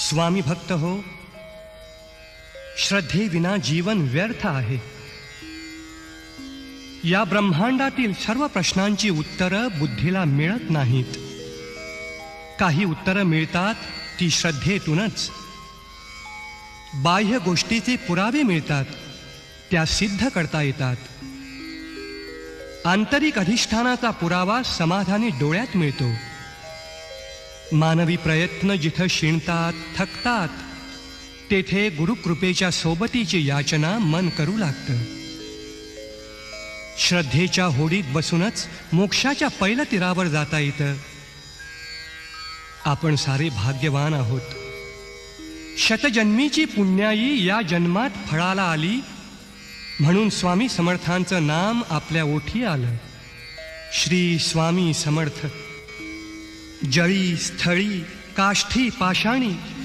स्वामी भक्त हो, श्रद्धेविना जीवन व्यर्थ आहे. या ब्रह्मांडातील सर्व प्रश्नांची उत्तरं बुद्धीला मिळत नाहीत. काही उत्तरं मिळतात ती श्रद्धेतूनच. बाह्य गोष्टीचे पुरावे मिळतात, त्या सिद्ध करता येतात. आंतरिक अधिष्ठानाचा पुरावा समाधानी डोळ्यात मिळतो. मानवी प्रयत्न जिथं शिणतात, थकतात, तेथे गुरुकृपेच्या सोबतीची याचना मन करू लागतं. श्रद्धेच्या होडीत बसूनच मोक्षाच्या पैलतीरावर जाता येतं. आपण सारे भाग्यवान आहोत. शतजन्मीची पुण्याई या जन्मात फळाला आली, म्हणून स्वामी समर्थांचं नाम आपल्या ओठी आलं. श्री स्वामी समर्थ. जळी स्थळी काष्ठी पाषाणी